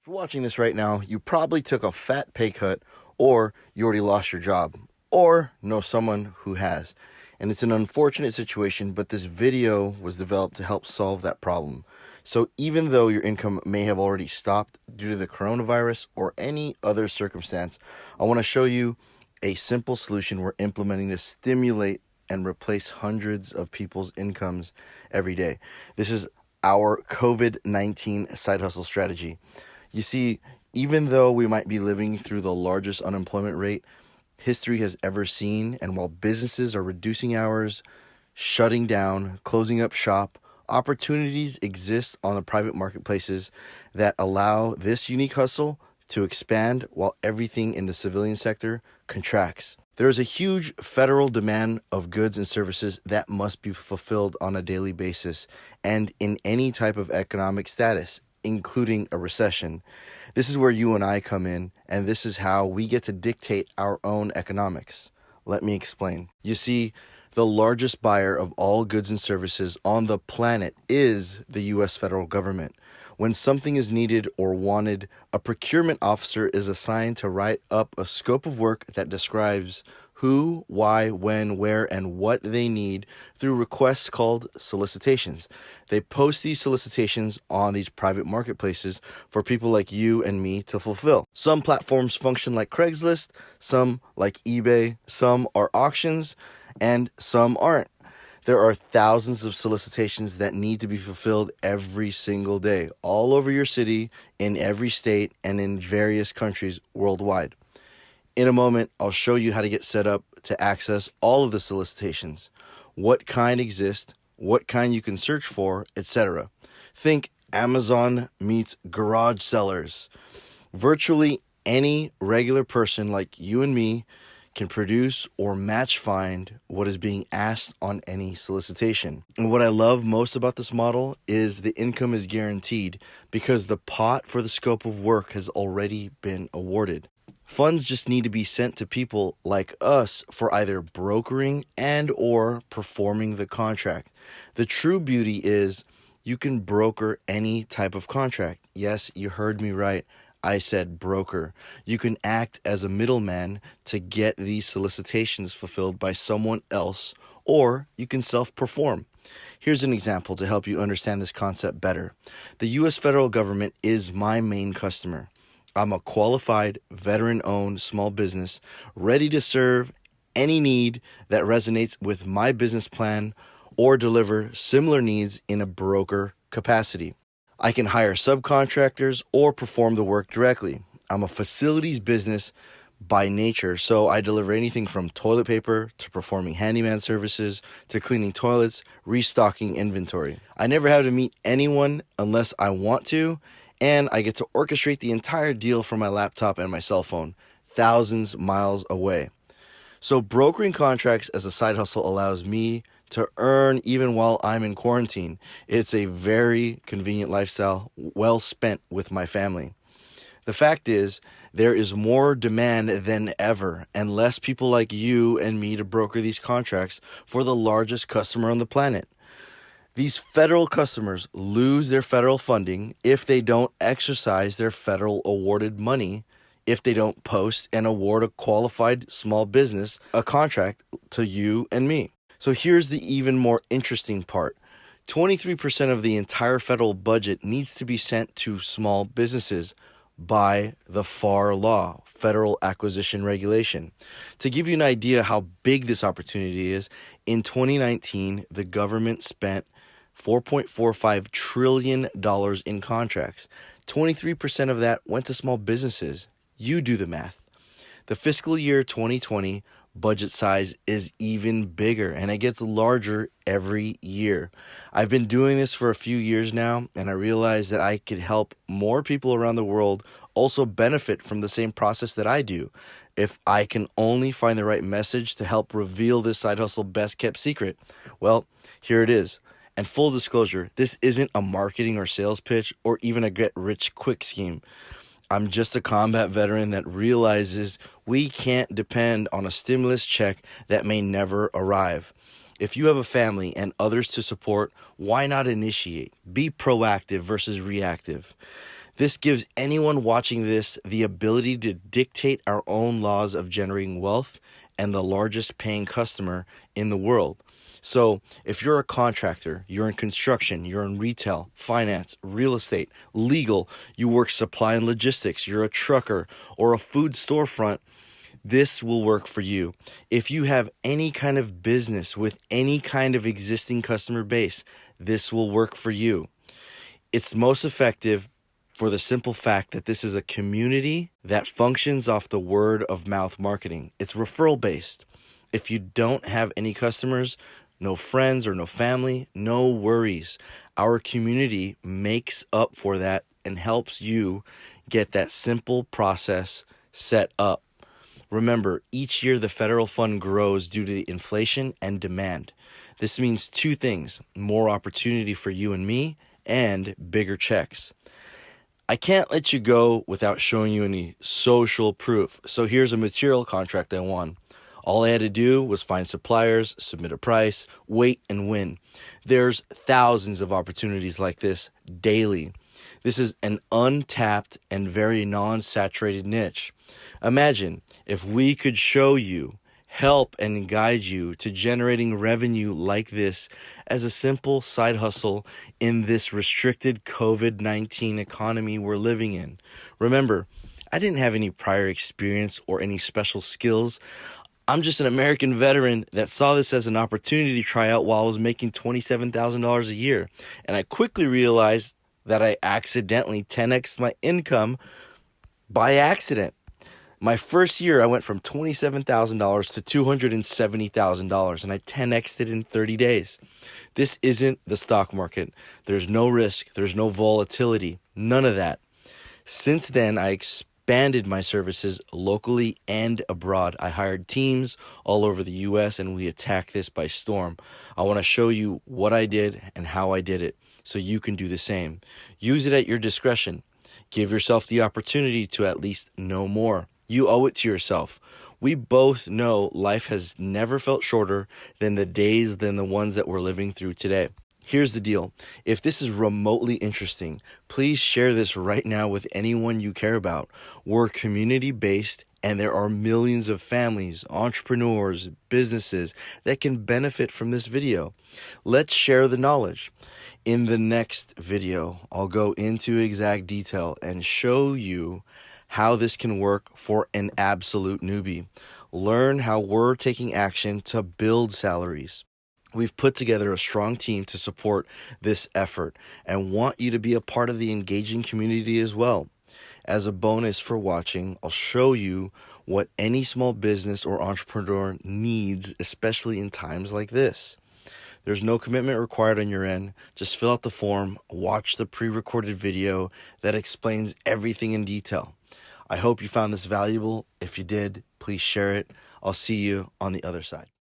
If you're watching this right now, you probably took a fat pay cut, or you already lost your job, or know someone who has. And it's an unfortunate situation, but this video was developed to help solve that problem. So even though your income may have already stopped due to the coronavirus or any other circumstance, I want to show you a simple solution we're implementing to stimulate and replace hundreds of people's incomes every day. This is our COVID-19 side hustle strategy. You see, even though we might be living through the largest unemployment rate history has ever seen, and while businesses are reducing hours, shutting down, closing up shop, opportunities exist on the private marketplaces that allow this unique hustle to expand while everything in the civilian sector contracts. There is a huge federal demand of goods and services that must be fulfilled on a daily basis and in any type of economic status, including a recession. This is where you and I come in, and this is how we get to dictate our own economics. Let me explain. You see, the largest buyer of all goods and services on the planet is the U.S. federal government. When something is needed or wanted, a procurement officer is assigned to write up a scope of work that describes who, why, when, where, and what they need through requests called solicitations. They post these solicitations on these private marketplaces for people like you and me to fulfill. Some platforms function like Craigslist, some like eBay, some are auctions, and some aren't. There are thousands of solicitations that need to be fulfilled every single day, all over your city, in every state, and in various countries worldwide. In a moment, I'll show you how to get set up to access all of the solicitations, what kind exist, what kind you can search for, etc. Think Amazon meets garage sellers. Virtually any regular person like you and me can produce or match find what is being asked on any solicitation. And what I love most about this model is the income is guaranteed because the pot for the scope of work has already been awarded. Funds just need to be sent to people like us for either brokering and or performing the contract. The true beauty is you can broker any type of contract. Yes, you heard me right. I said broker. You can act as a middleman to get these solicitations fulfilled by someone else, or you can self-perform. Here's an example to help you understand this concept better. The U.S. federal government is my main customer. I'm a qualified, veteran-owned small business ready to serve any need that resonates with my business plan or deliver similar needs in a broker capacity. I can hire subcontractors or perform the work directly. I'm a facilities business by nature, so I deliver anything from toilet paper to performing handyman services to cleaning toilets, restocking inventory. I never have to meet anyone unless I want to, and I get to orchestrate the entire deal from my laptop and my cell phone, thousands miles away. So brokering contracts as a side hustle allows me to earn even while I'm in quarantine. It's a very convenient lifestyle, well spent with my family. The fact is, there is more demand than ever and less people like you and me to broker these contracts for the largest customer on the planet. These federal customers lose their federal funding if they don't exercise their federal awarded money, if they don't post and award a qualified small business a contract to you and me. So here's the even more interesting part. 23% of the entire federal budget needs to be sent to small businesses by the FAR law, Federal Acquisition Regulation. To give you an idea how big this opportunity is, in 2019, the government spent $4.45 trillion in contracts. 23% of that went to small businesses. You do the math. The fiscal year 2020 budget size is even bigger, and it gets larger every year. I've been doing this for a few years now, and I realized that I could help more people around the world also benefit from the same process that I do, if I can only find the right message to help reveal this side hustle best kept secret. Well, here it is. And full disclosure, this isn't a marketing or sales pitch or even a get-rich-quick scheme. I'm just a combat veteran that realizes we can't depend on a stimulus check that may never arrive. If you have a family and others to support, why not initiate? Be proactive versus reactive. This gives anyone watching this the ability to dictate our own laws of generating wealth and the largest paying customer in the world. So if you're a contractor, you're in construction, you're in retail, finance, real estate, legal, you work supply and logistics, you're a trucker or a food storefront, this will work for you. If you have any kind of business with any kind of existing customer base, this will work for you. It's most effective for the simple fact that this is a community that functions off the word of mouth marketing. It's referral based. If you don't have any customers, no friends or no family, no worries. Our community makes up for that and helps you get that simple process set up. Remember, each year the federal fund grows due to the inflation and demand. This means two things: more opportunity for you and me and bigger checks. I can't let you go without showing you any social proof. So here's a material contract I won. All I had to do was find suppliers, submit a price, wait, and win. There's thousands of opportunities like this daily. This is an untapped and very non-saturated niche. Imagine if we could show you, help, and guide you to generating revenue like this as a simple side hustle in this restricted COVID-19 economy we're living in. Remember, I didn't have any prior experience or any special skills. I'm just an American veteran that saw this as an opportunity to try out while I was making $27,000 a year. And I quickly realized that I accidentally 10x'd my income by accident. My first year, I went from $27,000 to $270,000, and I 10x'd it in 30 days. This isn't the stock market. There's no risk. There's no volatility. None of that. Since then, I expanded my services locally and abroad. I hired teams all over the U.S., and we attacked this by storm. I want to show you what I did and how I did it so you can do the same. Use it at your discretion. Give yourself the opportunity to at least know more. You owe it to yourself. We both know life has never felt shorter than the ones that we're living through today. Here's the deal. If this is remotely interesting, please share this right now with anyone you care about. We're community-based, and there are millions of families, entrepreneurs, businesses that can benefit from this video. Let's share the knowledge. In the next video, I'll go into exact detail and show you how this can work for an absolute newbie. Learn how we're taking action to build salaries. We've put together a strong team to support this effort and want you to be a part of the engaging community as well. As a bonus for watching, I'll show you what any small business or entrepreneur needs, especially in times like this. There's no commitment required on your end. Just fill out the form, watch the pre-recorded video that explains everything in detail. I hope you found this valuable. If you did, please share it. I'll see you on the other side.